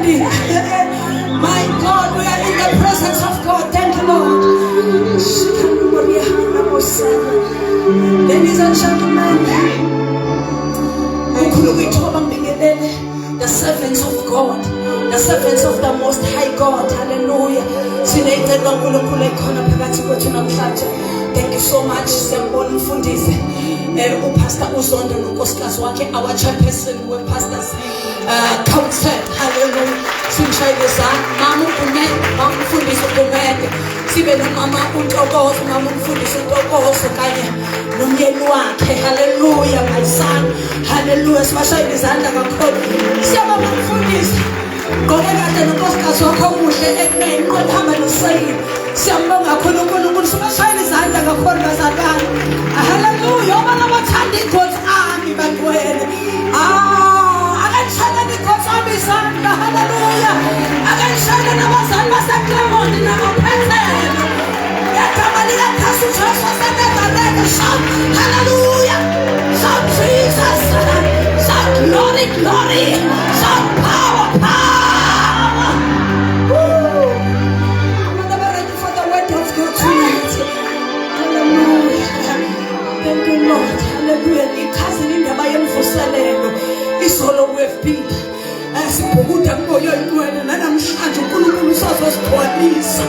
My God, we are in the presence of God. Thank you, Lord. Ladies and gentlemen, the servants of God, the servants of the Most High God. Hallelujah. Thank you so much, Pastor Uzondo nonkosikazi wakhe, our chairperson we-pastors council. Hallelujah. Simshayelezana mama uGumede, mama umfundisi uGumede, sibe nomama uNtokozo, mama umfundisi uNtokozo kanye nomyeni wakhe. Hallelujah, my son. Hallelujah. Sibashayele izandla kakhulu. Siyabonga umfundisi. Ngokekade nonkosikazi wakhe omuhle ekunene qolihamba nosayini. Siyambonga kakhulu uNkulunkulu. Sibashayele izandla kakhulu bazalwane. Hallelujah. Obana bathanda iGod's army bantwele. Akanishayela iGod's army izandla. Hallelujah. Akanishayela nabazali baseClermont nabaphethe. Yagama likaKhasu Jesu waseNazareth. Shout hallelujah. Shout Jesus. Shout glory, glory. Shout power, power. Woo. I'm not ready for the word of God tonight. Hallelujah. Thank you, Lord. Hallelujah. Ikhazini indaba yemvuselelo isolo we've sibhukuda kuyo inqwele namhlanje uNkulunkulu usazosixolisa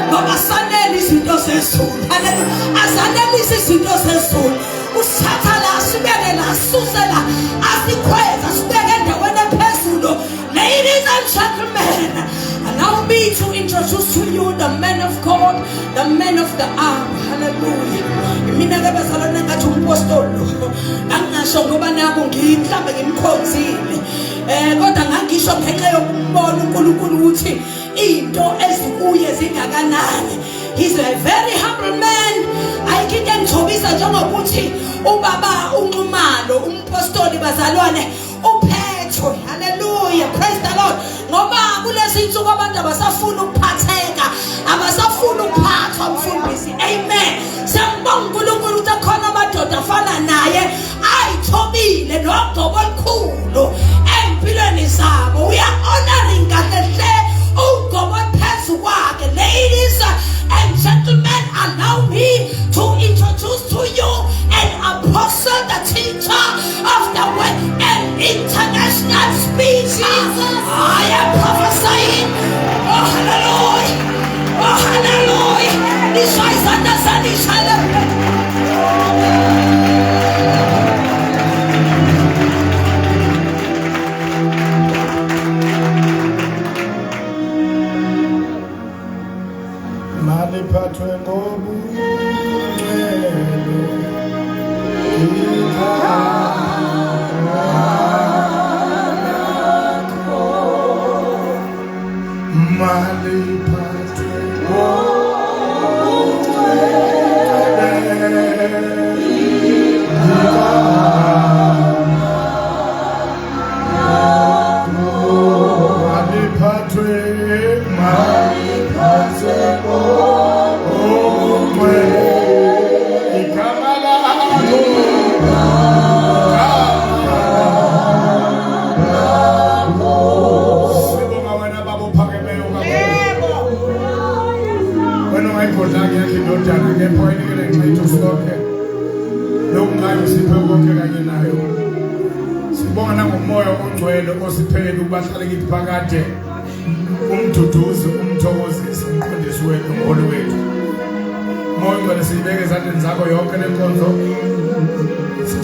ngoba sanele izinto zezulu. Hallelujah. Asanelise izinto zezulu. Usithatha la sibeke la susela asikhweza sibeke endaweni ephezulu. Ladies and gentlemen, allow me to introduce to you the men of God, the men of the hour. Hallelujah. Mina ke bazalwane ngathi umpostoli angasho ngoba nabo ngimhlambe ngimkhonzile. Kodwa ngangisho ngenxa yokumbona uNkulunkulu ukuthi into ezikuye zingakanani. He's a very humble man. Ayikho engithobisa njengokuthi ubaba uNxumalo umpostoli bazalwane uphethwe. Hallelujah. Praise the Lord. Ngoba kulezi insuku abantu abasafuna ukuphatheka, abasafuna ukuphathwa mfundisi. Amen. Siyambonga uNkulunkulu ukuthi khona amadoda afana naye ayithobile nogcobo olukhulu empilweni zabo. We are honoring kahle ugcobo phezu kwakhe. Ladies and gentlemen, allow me to introduce to you an apostle, the teacher of the word, an international speaker. I am prophesying. Oh hallelujah. Oh hallelujah. This is understanding. Maliphathwe ngobungcwele ikhalakho, maliphathwe ngobungcwele ikhalakho, maliphathwe sibona ngomoya ongcwele osiphele ubahlale kithi phakade umduduzi umthokozisi umqondisi wethu umholi wethu. Moya ongcwele sibeke ezandleni zakho yonke lenkonzo.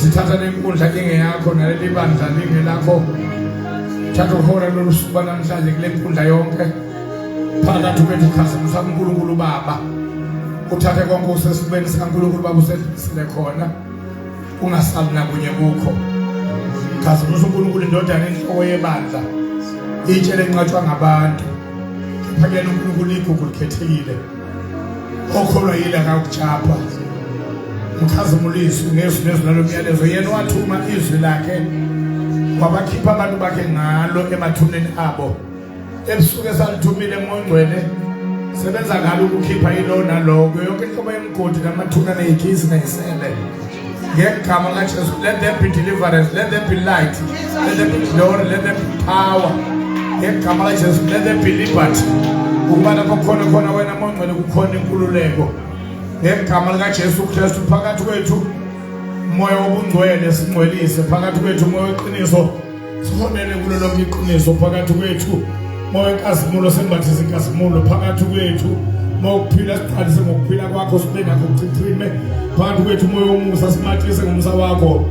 Sithatha lenkundla ingeyakho naleli bandla lingelakho. Thatha uhora losuku namhlanje kule nkundla yonke. Phakathi kwethu khazimisa uNkulunkulu Baba. Uthathe konke usesibeni sikaNkulunkulu Baba usedlisile khona. Ungasali nakunye kukho. Khazimisa uNkulunkulu indodana enhloko yebandla. Itshe lenqatshwa ngabantu. Phakela uNkulunkulu igugu likhethekile. Okholwa yile akakuchapha. Mkhazimulisi ngezwi nezilalo myalezo yena wathuma izwi lakhe wabakhipha abantu bakhe ngalo emathuneni abo. Ebusuku esalithumile moyingcwele sebenza ngalo ukukhipha ilo naloko yonke inhlobo yemgodi namathuna neyikhisi nayisele. Ngegama likaJesu, let there be deliverance, let there be light, let there be glory, let there be power. ngegama likaJesu let there be liberty ukuba lapho khona wena mongcwele kukhona inkululeko ngegama likaJesu Kristu phakathi kwethu moya wobungcwele singcwelise phakathi kwethu moya weqiniso sihonele kulo lonke iqiniso phakathi kwethu moya wenkazimulo sembathise inkazimulo phakathi kwethu moya ukuphila siqalise ngokuphila kwakho sibe nakho ukuchichime phakathi kwethu moya womusa simathise ngomsa wakho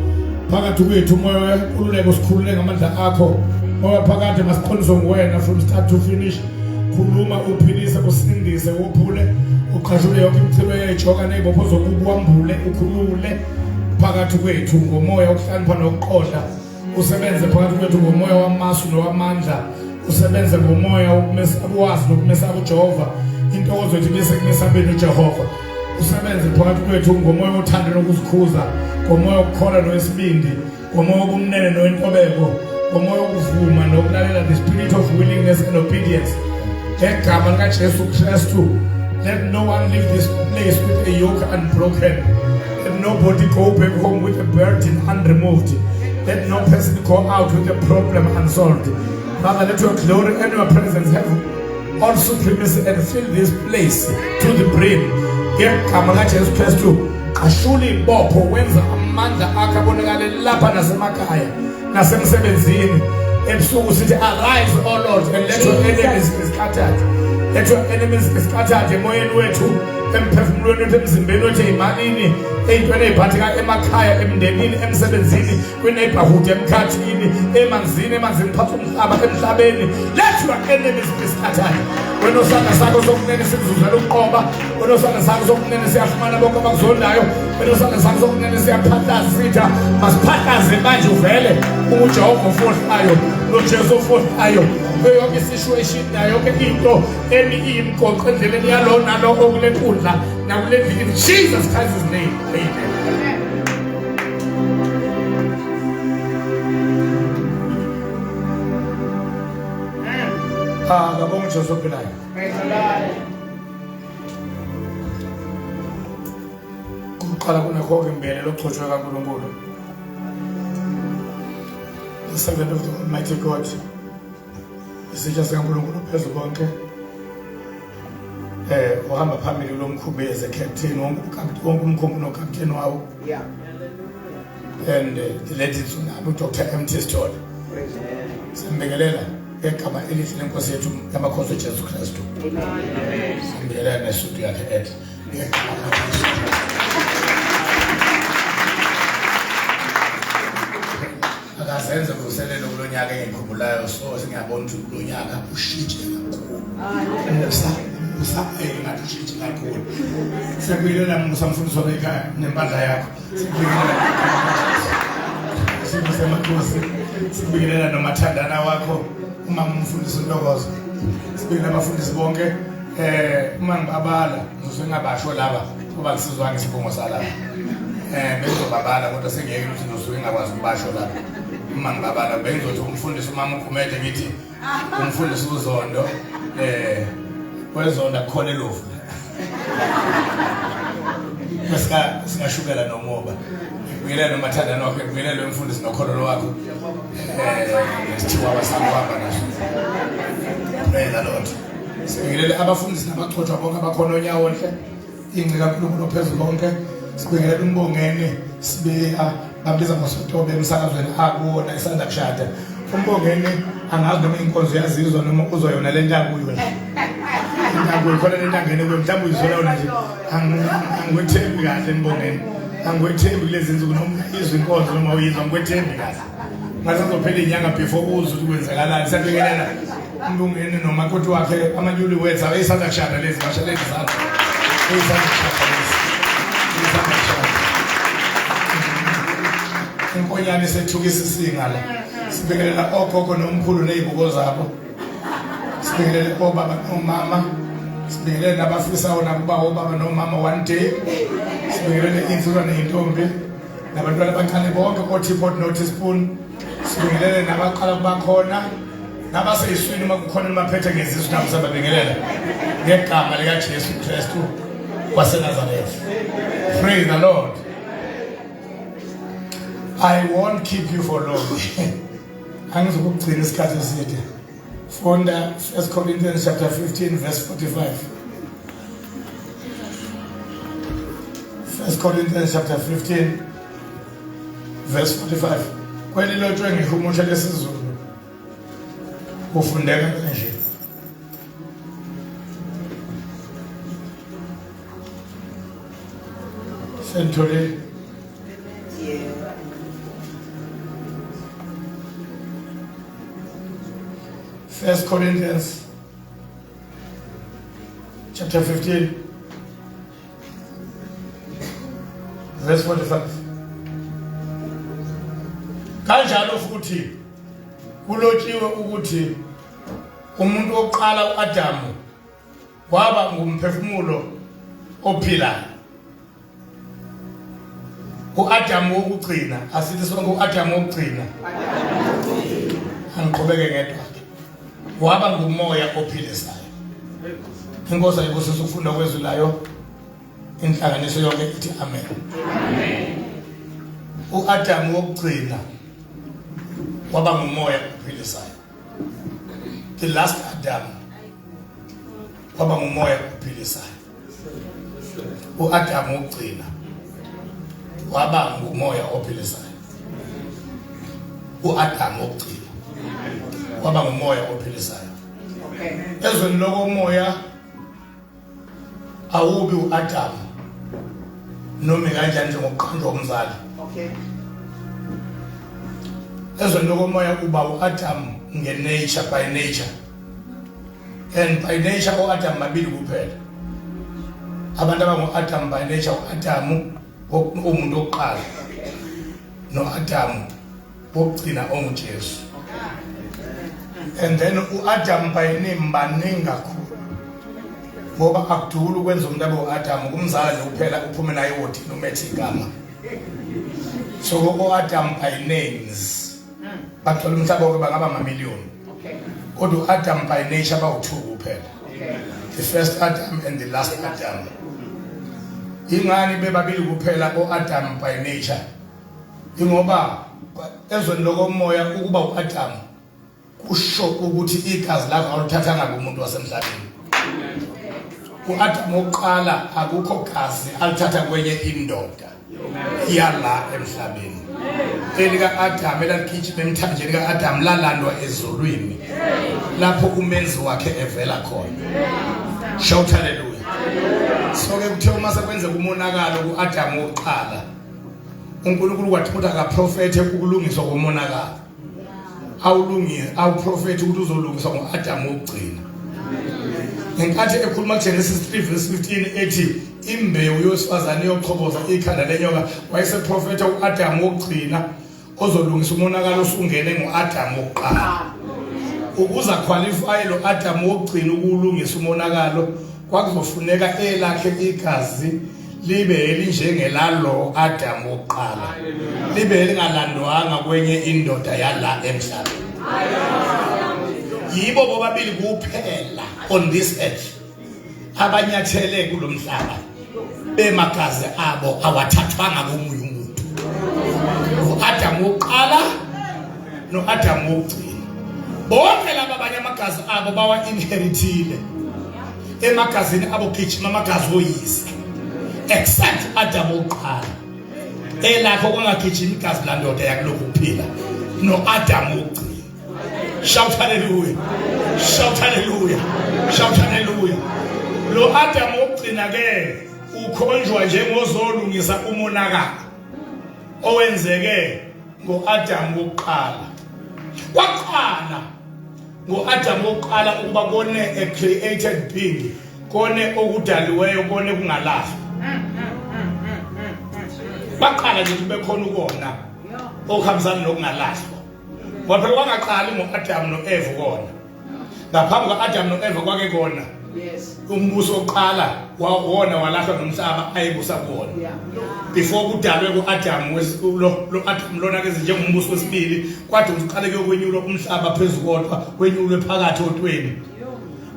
phakathi kwethu moya wenkululeko sikhulule ngamandla akho moya phakathi masiqondiswe nguwena from start to finish khuluma uphilise usindise wophule uqhashule yonke imithelo yayijoka nezibopho zokuwambule ukhulule phakathi kwethu ngomoya okuhlanipha nokuqonda usebenze phakathi kwethu ngomoya wamasu nowamandla usebenze ngomoya wokumesabuwazi nokumesaba uJehova intokozo yethu bese kumesabeni uJehova usebenze phakathi kwethu ngomoya wothando nokuzikhuza ngomoya wokukhola nowesibindi ngomoya wobumnene nowentobeko ngomoya wokuvuma nokulalela the spirit of willingness and obedience ngegama likaJesu Kristu let no one leave this place with a yoke unbroken. Let nobody go back home with a burden unremoved. Let no person go out with a problem unsolved. Father, let your glory and your presence have all supremacy and fill this place to the brim. Ngegama likaJesu Kristu ashule ibopho wenza amandla akhe abonakale lapha nasemakhaya nasemsebenzini ebusuku sithi arise O Lord and let your enemies be scattered. Let your enemies be scattered emoyeni wethu emphefumulweni wethu emzimbeni wethu eyimalini eyintweni eyiphatheka emakhaya emndenini emsebenzini kwi-neighborhood emkhathini emanzini phakathi umhlaba emhlabeni let your enemies be scattered. Wena osandla sakho sokunene sikuzuzela ukuqoba wena osandla sakho sokunene siyafumana bonke abakuzondayo wena osandla sakho sokunene siyaphathaza sitha masiphathaze manje uvele uJehova ofohlayo noJesu ofohlayo yonke situation nayo yonke into imgoqo endleleni yalo nalo okule nkundla nakule in Jesus Christ's name amen. Ngabonga uJesu ophilayo. Ukuqala kunekho ngembele lokuxoshwe kaNkulunkulu. The servant of the Almighty God. Isitsha sikaNkulunkulu phezulu konke ohamba phambili lomkhumbi as a captain wonke umkhumbi no captain wawo and the ladies unabo Dr. M Story sembingelela ngegama elithi lenkosi yethu yamakhosi uJesu Kristu amen sembingelela nesuku yakhe ethi akazenze kuselelo kulonyaka engikhumbulayo so singiyabona ukuthi kulonyaka ushintshe kakhulu ngathi ushintshe kakhulu sekuyilela musamfundisi wabekhaya nempandla yakho sibingelela nomathandana wakho uma umfundisi uNtokozo sibingelela abafundisi bonke uma ngibabala ngizosengabasho laba ngoba ngisizwa ngesibongo salapha bengizobabala kodwa sengiyeke ukuthi ngizosuke ngakwazi ukubasho lapha uma ngibabala bengizothi umfundisi umama ukhumete ngithi umfundisi uZondo weZondo akukhona elofu singashukela nomoba ngibingelela nomathandana wakho ngibingelela umfundisi nokhololo wakho nesithiwa sangihamba naso praise the Lord sibingelela abafundisi nabaxoxwa bonke abakhona onyawohle ingci kaNkulunkulu phezulu konke sibingelela umbongeni sibeya babiza ngosotobe emsakazweni akuwona isanda kushada umbongeni angazi noma inkonzo yazizwa noma uzoyona le ntango yona intango ikhona le ntangene kwemhlambi uyizola nje angwethembi kahle umbongeni angwethembi kulezi insuku noma izwe inkonzo noma uyizwa ngwethembi kahle ngathi uzophela inyanga before uzwe ukuthi kwenzakalani siyabingelela umbongeni noma kodwa wakhe amanyuli wethu ayisanda kushada lezi bashaleni zakhe ayisanda kushada lezi inkonyane sethukisa isingala sibingelela ogogo nomkhulu nezibuko zabo sibingelela obaba nomama sibingelela nabafisa nakuba obaba nomama one day sibingelela insizwa neintombi nabantwana abancane bonke oTipot noTeaspoon sibingelela nabaqala kubakhona nabaseyiswini uma kukhona maphethe ngezisu nabo sabingelela ngegama likaJesu Kristu waseNazaretha. Praise the Lord. I won't keep you for long. Angizokugcina isikhathi eside. From the 1 Corinthians chapter 15 verse 45. 1 Corinthians chapter 15 verse 45. Kweli lotshwe ngihumusha lesizulu. Ufundeka kanje. Sentole. First Corinthians chapter 15 verse 45. Kanjalo futhi kulotshiwe ukuthi umuntu oqala uAdamu waba ngumphefumulo ophilayo. uAdamu wokugcina asithi sonke uAdamu wokugcina. Angiqhubeke ngedwa. Waba ngumoya ophilisayo. Inkosi ayibusisa ukufunda kwezulayo. Inhlanganiso yonke ithi amen. Amen. uAdamu wokugcina waba ngumoya ophilisayo. The last Adam waba ngumoya ophilisayo. uAdamu wokugcina waba ngumoya ophilisayo. uAdamu wokugcina waba ngumoya ophilisayo. Ezweni lokomoya awubi uAdamu noma kanjani njengoqondo omzali. Ezweni lokomoya kuba uAdamu ngenature, by nature, and by nature uAdamu mabili kuphela. Abantu abangu-Adam by nature uAdamu umuntu oqala noAdamu wokugcina onguJesu. And then uAdam by name baningi kakhulu. Ngoba akudula ukwenza umuntu abe uAdam kumzala nje kuphela uphume naye wothi nomethi igama. So uAdam by names bathola umhlaba wonke bangaba amamiliyoni. Kodwa uAdam by nature bawu-2 kuphela. The first Adam and the last Adam. Ingani bebabili kuphela uAdam by nature. Ingoba ezweni lokomoya ukuba uAdam kusho ukuthi igazi lakho aluthathanga kumuntu wasemhlabeni. uAdam oqala akukho gazi alithatha kwenye indoda yala emhlabeni. Elika Adam elaligijima emthanjeni kaAdam lalandwa ezulwini lapho umenzi wakhe evela khona. Shout hallelujah. So ke kuthe uma sekwenze umonakalo kuAdam oqala uNkulunkulu wathi ukuthi akaprofethe ukulungiswa komonakalo. Awuprofethi ukuthi uzolungiswa ngoAdam wokugcina. Ngenkathi ekhuluma kuGenesis 3 verse 15 ethi imbewu yosifazane yoqhoboza ikhanda lenyoka wayeseprofetha uAdam wokugcina ozolungisa umonakalo osungene ngoAdam wokuqala. Ukuza qualify lo Adam wokugcina ukulungisa umonakalo kwakuzofuneka elakhe igazi libe elinjengelalo Adam wokuqala. Libe elingalandwanga kwenye indoda yala emhlabeni. Yibo bobabili kuphela on this earth abanyathele kulomhlaba bemagazi abo awathathwanga komunye umuntu. uAdam wokuqala noAdam wokugcina. Bonke laba abanye amagazi abo bawa inheritile. Emagazini abo gijima amagazi oyise. Except Adam wokuqala. Elakho kwangagijima igazi landoda yakulokhu kuphila noAdam wokugcina. Shout hallelujah. Shout hallelujah. Shout hallelujah. Lo Adam wokugcina ke ukhonjwa njengozolungisa umonakalo owenzeke ngoAdam wokuqala. Waqala ngoAdam wokuqala ukuba kone a created being, kone okudaliweyo, kone kungalahlwa. Baqala nje kube khona ukona okuhambisana nokungalahlwa. Ngoba phela kwangaqali ngoAdam noEva kona. Ngaphambi kwaAdam noEva kwake kona. Yes. Umbuso oqala wawona walahlwa nomhlaba ayibusa kuwona. Before kudalwe kuAdam lo Adam lona ke njengombuso wesibili kwathi uqale kuyokwenyulwa umhlaba phezulu kodwa kwenyulwe phakathi otweni.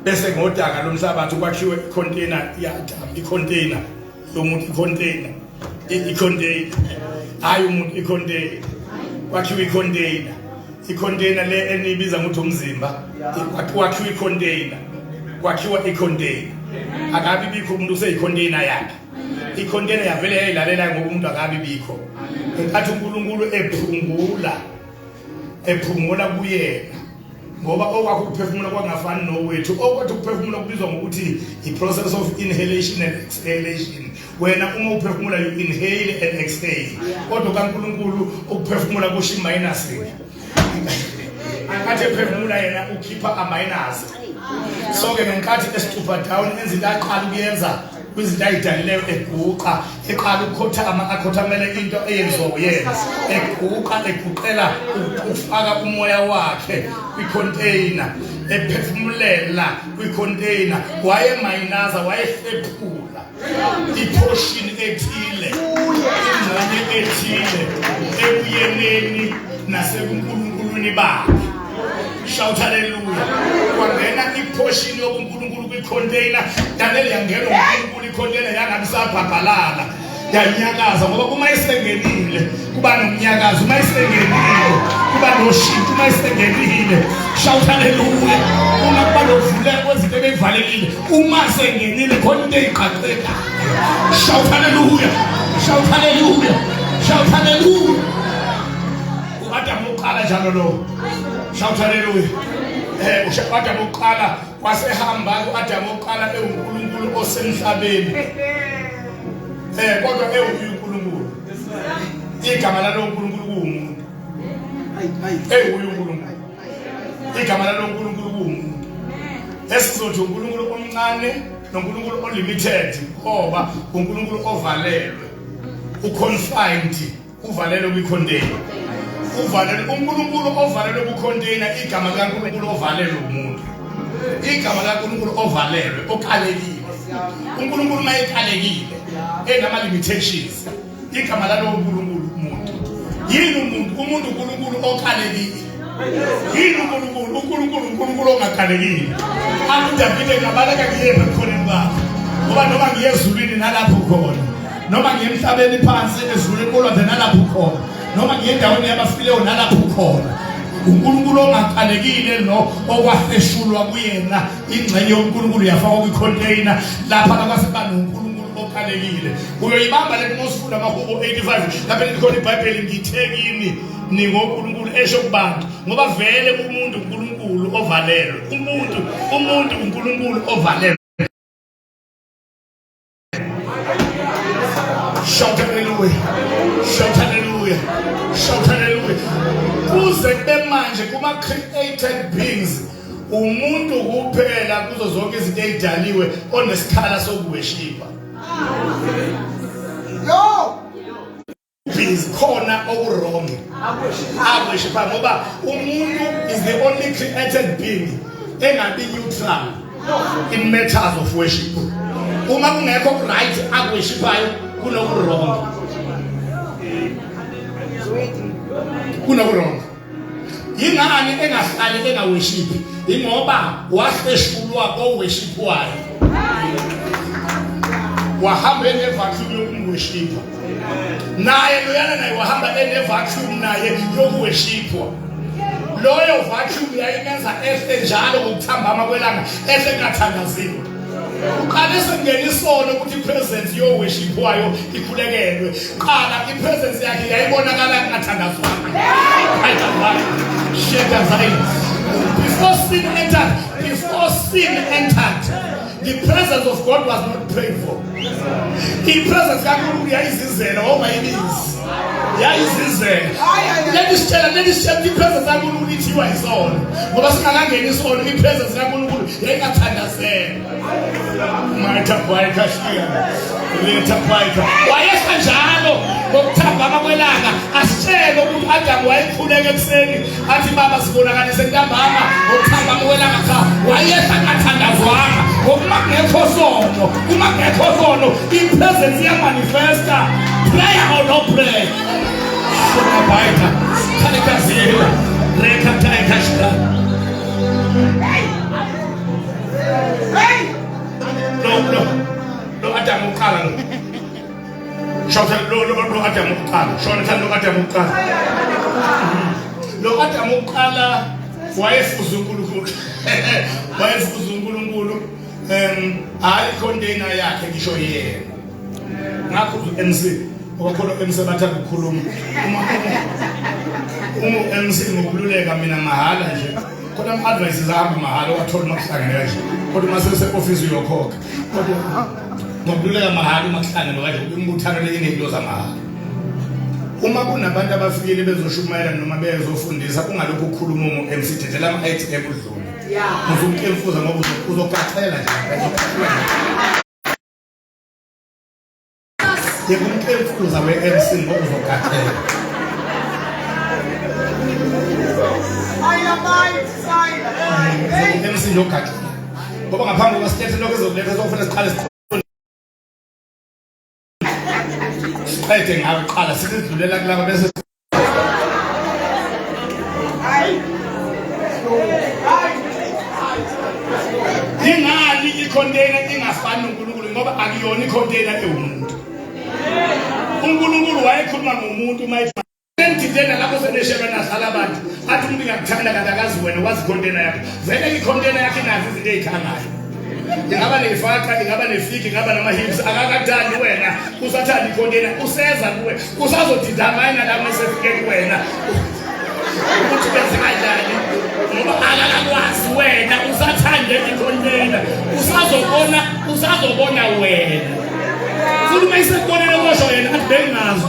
Bese ngodaka lomhlabathi kwakhiwe icontainer yaAdam, icontainer yomuntu, icontainer icontainer hayi umuntu, icontainer kwakhiwe icontainer I-container le enibiza ngokuthi umzimba kwakhiwa i-container, kwakhiwa i-container. Akabi bikho umuntu useyi-container yakhe. I-container yavele yayilalela ngoba umuntu akabi bikho. Ngenkathi uNkulunkulu ephungula kuyena ngoba okwakho ukuphefumula kwangafani nowethu, okwathi ukuphefumula kubizwa ngokuthi i-process of inhalation and exhalation. Wena uma uphefumula you inhale and exhale, kodwa kaNkulunkulu ukuphefumula kusho i-minus. Ngenkathi ephefumula yena ukhipha a-minus. So-ke ngenkathi esitupha down enza into aqala ukuyenza kwizinto ayidalileyo, eguqa eqala ukukhothama, akhothamele into eyenziwa uyena, eguqa eguqela ukufaka umoya wakhe kwi-container, ephefumulela kwi-container, wayemayinaza, wayehlephula i-portion ethile, ingxenye ethile ebuyeneni nasekuNkulunkulwini bakhe. Shout hallelujah. Kwangena i-portion yobuNkulunkulu kwi-container, Daniel yangena uNkulunkulu i-container yangamsabhabhalala, yanyakaza ngoba uma isengenile kuba nomnyakazo, uma isengenile kuba noshintsho, uma isengenile. Shout hallelujah. Uma kuba novuleka kwezinto ebevalekile, uma sengenile khona into eyiqhaqheka. Shout hallelujah. Shout hallelujah. Shout hallelujah. uAdam uqala njalo lo. Shout hallelujah. uAdam uqala wasehamba uAdam uqala uNkulunkulu osemhlabeni. Kodwa uNkulunkulu. Igama lalo uNkulunkulu kuwumuntu. uNkulunkulu. Igama lalo uNkulunkulu kuwumuntu. Esizothi uNkulunkulu omncane noNkulunkulu unlimited ngoba uNkulunkulu ovalelwe, uconfined, uvalelwe kwi-container. uNkulunkulu ovalelwe ku-container, igama likaNkulunkulu ovalelwe umuntu. Igama likaNkulunkulu ovalelwe, okalekile. uNkulunkulu mayekalekile enama-limitations, igama lalo uNkulunkulu umuntu. Yini umuntu? Umuntu uNkulunkulu okalekile. Yini uNkulunkulu ongakalekile? UDavide ngabaleka ngiyephi ebukhoneni bakho, ngoba noma ngiye ezulwini nalapho khona, noma ngiye emhlabeni phansi ezulwini kolwandle nalapho khona, noma ngiye endaweni yabafileyo nalapho khona, uNkulunkulu ongakalekile lo okwafeshulwa kuyena, ingxenye yoNkulunkulu yafakwa kwi-container lapha akwaseba noNkulunkulu okalekile. Uyoyibamba le nto mosifunda amaHubo 85 lapha likhona iBhayibheli, ngithekini ningoNkulunkulu esho kubantu, ngoba vele umuntu uNkulunkulu ovalelwe, umuntu uNkulunkulu ovalelwe. Shout hallelujah. Shout hallelujah. Shout hallelujah. Kuze kube manje kuma-created beings umuntu kuphela kuzo zonke izinto ezidaliwe onesikhala sokuweshipa. Yo! Beings khona okuwrong. Aweshipa ngoba umuntu is the only created being engabi neutral in matters of worship. Uma kungekho right akweshipayo kunokurong. Kunokurong. Yingani engahlali engaworshipi? Ingoba wahleshulwa koworshipwayo. Wahamba enevacuum yokumworshipa. Naye loyana naye wahamba enevacuum naye yokuworshipwa. Loyo vacuum yayimenza ehle njalo ngokuthambama kwelanga, ehle ngathandaziwe. Uqalise ngene isono ukuthi ipresence yoworshipwayo ikhulekelwe. Qala ipresence yakhe yayibonakala ngathandazwanga. Before sin entered, the presence of God was not prayed for. The presence kaNkulunkulu yayizizela omayibizi. Yayizizela. Let us tell the presence kaNkulunkulu ithiwa isono. Ngoba singakangeni isono, ipresence kaNkulunkulu yayingathandazela. Maithaphayi kashiya. Lethaphayi. Wayesa njalo ngokuthambama kwelanga, asitshele ukuthi uAdam wayekhuleka ekuseni athi baba sibonakalise ntambama ngokuthambama kwelanga cha, wayesa ngathandazwanga. Uma kungekho sono, ipresence iyamanifesta. Prayer or no prayer. Shonabaita. Kanekazela. Rekatayi kashira. No Adam uqala. Shout lo Adam uqala. Shona lo Adam uqala. lo Adam oqala wayefuza uNkulunkulu wayefuza uNkulunkulu hayi container yakhe ngisho yena ngakho MC okhona MC bathanda ukukhuluma uma MC ngokululeka mina mahala nje khona ama advices ahamba mahala wathola makuhlangene nje kodwa mase se-office uyokhokha kodwa ngokululeka mahala uma kuhlangene kanje umbuthano lezinto zamahala. Uma kunabantu abafikile bezoshumayela noma bezofundisa ungalokho ukukhuluma uMC thethela ama-ATM udlule uzumkemfuza ngoba uzokaxela nje yekumkemfuza we-MC ngoba uzokaxela MC nokaxela ngoba ngaphambi kwasitethe lokho ezokuletha sokufuna siqale ayithe ngaqala sidlulela kulaba bese ingani icontainer ingafani uNkulunkulu ngoba akuyona icontainer ewumuntu. uNkulunkulu wayekhuluma ngomuntu mayithena lapho seneshelwa nahlala abantu athi umuntu ngakuthanda kanti akazi wena wazi icontainer yakhe vele icontainer yakhe nazi izinto ezikhangayo ingaba nefaka ingaba nefiki ingaba nama-hips akakathandi wena usathanda icontainer useza kuwe usazodidamana lapho esefike kuwena ukuthi benze kanjani ngoba akakakwazi wena usathande icontainer usazobona wena futhi uma isekubonela kosho yena athi bengazi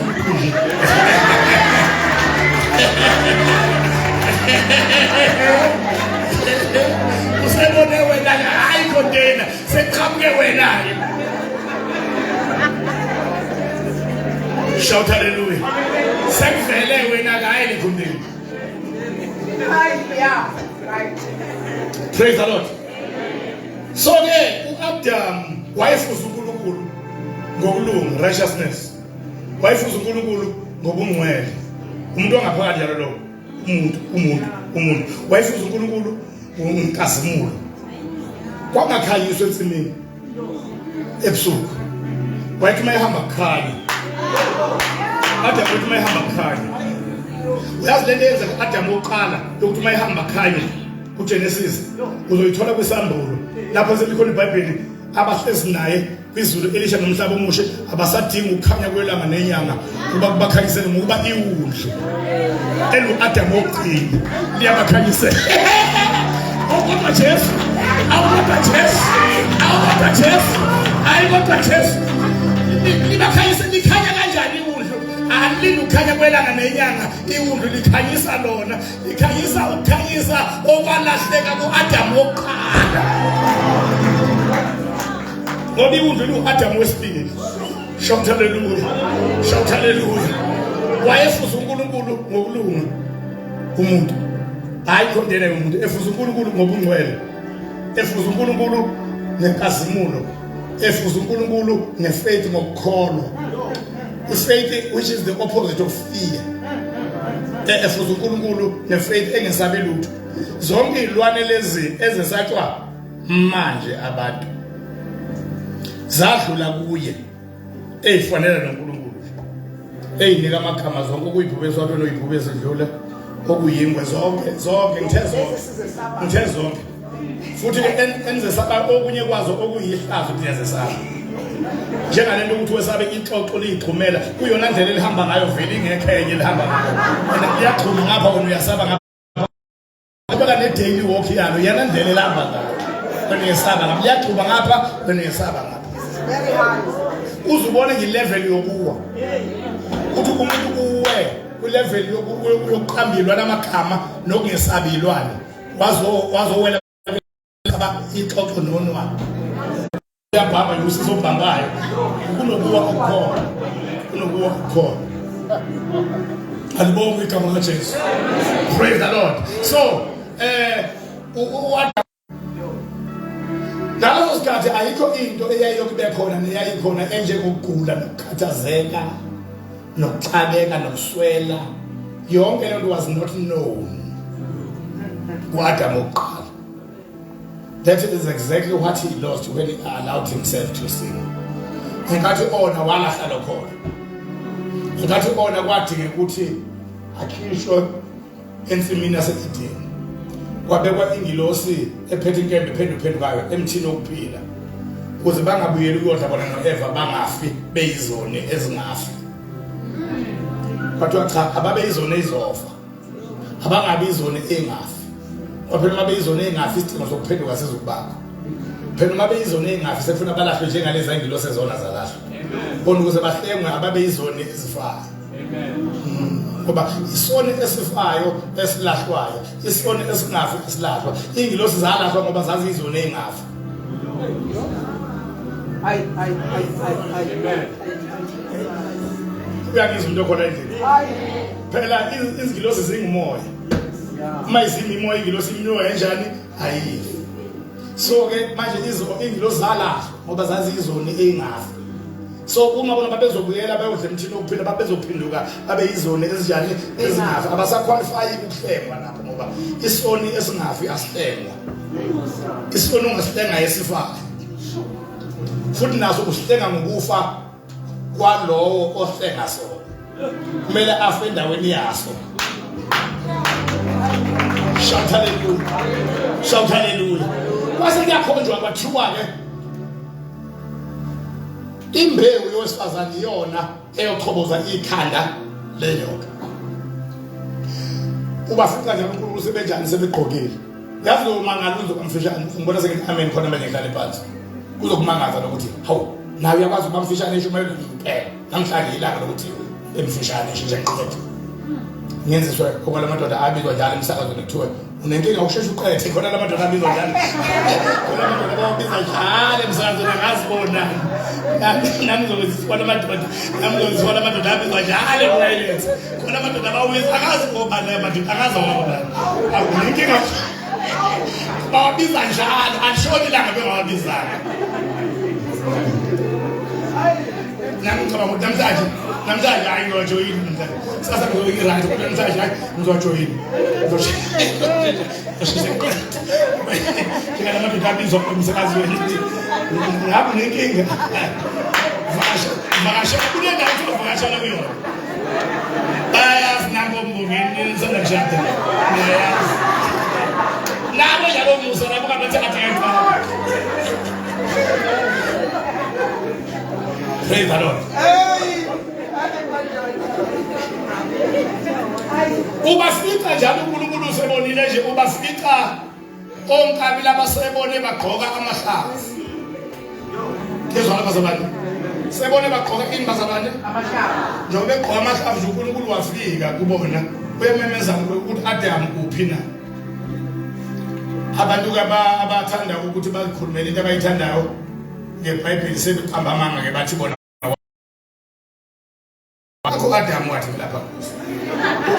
usebone wena hayi container seqhamuke wena. Shout hallelujah. Sekuvele wena hayi le container. Praise the Lord. So ke uAdam wayefuza uNkulunkulu ngokulunga, righteousness. Wayefuza uNkulunkulu ngobungcwele. Umuntu ongaphakathi yalo lo umuntu wayefuza uNkulunkulu ngokasimulo. Kwangakhanyiswa ensimini ebusuku. Wayethi mayihamba khanya. Adam uthi mayihamba khanya. Uyazi lento yenza uAdam oqala ukuthi mayihamba khanya kuGenesis uzoyithola kwisambulo lapho selikhona iBhayibheli abahlezi naye kwizulu elisha nomhlaba omusha abasadinga ukukhanya kwelanga nenyanga kuba kubakhanyisele ngokuba iwundlu elu-Adam ogcina liyabakhanyisela. Kodwa Jesu hayi kodwa Jesu libakhanyisela likhanya kanjani iwundlu? Alini ukhanya kwelanga nenyanga iwundlu likhanyisa lona likhanyisa ukukhanyisa okwalahleka ku-Adam oqala ngoba iwundlu lu-Adam wesibili. Shout hallelujah. Shout hallelujah. Wayefuza uNkulunkulu ngokulunga umuntu hayi container yomuntu efuza uNkulunkulu ngobungcwele efuza uNkulunkulu ngenkazimulo efuza uNkulunkulu ngefaith ngokukholwa. Faith which is the opposite of fear. Efuza uNkulunkulu nefaith engesabi lutho. Zonke izilwane lezi ezesatshwa manje abantu zadlula kuye ezifanele noNkulunkulu eyinika amagama zonke okuyibhubesi wabe noyibhubesi edlula okuyingwe zonke ngithe zonke futhi enze saba okunye kwazo okuyihlazo kuyaze saba njengalento ukuthi wesabe ixoxo liyixhumela kuyona ndlela elihamba ngayo vele ingekho enye elihamba ngayo liyaxhuma ngapha wena uyasaba ngapha ngoba ne-daily walk yalo yana ndlela elihamba ngayo wena uyasaba ngapha liyaxhuma ngapha wena uyasaba ngapha uzubone nge-level yokuwa uthi umuntu uwe kwi-level yokuqambilwa namagama nokungesabilwane wazowela ixoxo nonwayo uyabhamba lusizo obhambayo kunokuwa okukhona alibonge igama likaJesu. Praise the Lord. So ngaleso sikhathi ayikho into eyayiyokube khona neyayikhona enjengokugula nokukhathazeka nokuxabeka nokuswela. Yonke lento was not known kuAdam oqala. That is exactly what he lost when he allowed himself to sin. Ngathi ona walahla khona. Ngathi ona kwadinga ukuthi akhishwe ensimini yaseEdeni kwabekwa ingilosi ephethe inkembe phendukayo emthini wokuphila ukuze bangabuyeli ukuyodla bona noEva bangafi beyizone ezingafi. Bathiwa cha ababeyizone izofa abangabi izone engafi phela uma beyizone engafi isidingo sokuphenduka sizokubakho phela uma beyizone engafi sefuna balahlwe njengalezi ingilosi ezona zalahlwa bona ukuze bahlengwe ababeyizone ezifayo. Ngoba isone esifayo esilahlwayo isone esingafi esilahlwa ingilosi zalahlwa ngoba zazizone engafi. Uyangizwa into khona endlini phela izingilosi zingumoya uma izimi imoya ingilosi imnyoya enjani ayifi. So ke manje ingilosi zalahlwa ngoba zazizone engafi. So uma bona babezobuyela bayodla emthini wokuphila babezophinduka babe yizone ezinjani ezingafi abasaqualify ukuhlengwa lapho ngoba isoni esingafi asihlengwa. Isoni ungasihlenga esifayo futhi naso usihlenga ngokufa kwalowo ohlenga sona kumele afe endaweni yaso. Shout hallelujah, shout hallelujah. Kwase kuyakhonjwa kwathiwa ke imbewu yowesifazane iyona eyochoboza ikhanda lenyoka. Ubafika nje uNkulunkulu sebenjani sebegqokile. Yazi umangalo uzokumfishana ngibona sengithi amen khona manje ngihlale phansi. Kuzokumangaza lokuthi hawu nawe uyakwazi ukumfishana eshumayelo kuphela namhlanje ilanga lokuthi emfishane nje ngiqedwe. Ngenziswe ngoba madoda abizwa njalo emsakazweni kuthiwa unenkinga usheshe uqethe khona lamadoda abizwa njalo. Khona lamadoda abizwa njalo emsakazweni ngazibona. Nami ngizokuzibona amadoda ngizokuzibona amadoda abizwa njalo emlayeleni. Khona amadoda abawiza akaziboba naye amadoda akazoba. Akunenkinga babiza njalo ashoni langa bengabizana. Nami ngicabanga ukuthi namhlanje hayi ngizojoyina namhlanje. Sasa ngizoyira nje kodwa namhlanje hayi ngizojoyina. Ngiyala amadoda abizwa emsakazweni. Ngabe nenkinga. Vakasha kunenda into vakasha la kuyona. Bayazi nango mbongeni nisanda njata. Bayazi. Nabo yalo musa nabo kabathe athenga. Praise the Lord. Ubafika njalo uNkulunkulu usebonile nje ubafika onkabila abasebone bagqoka amahlavu. Kezwana bazabani. Sebone bagqoka imbazabane amahlavu. Njengoba begqoka amahlavu nje uNkulunkulu wafika kubona. Uyamemeza ukuthi uAdam uphi na. Abantu abathanda ukuthi bakhulumele into abayithandayo ngeBhayibheli sebeqamba amanga ke bathi bona uAdam wathi lapha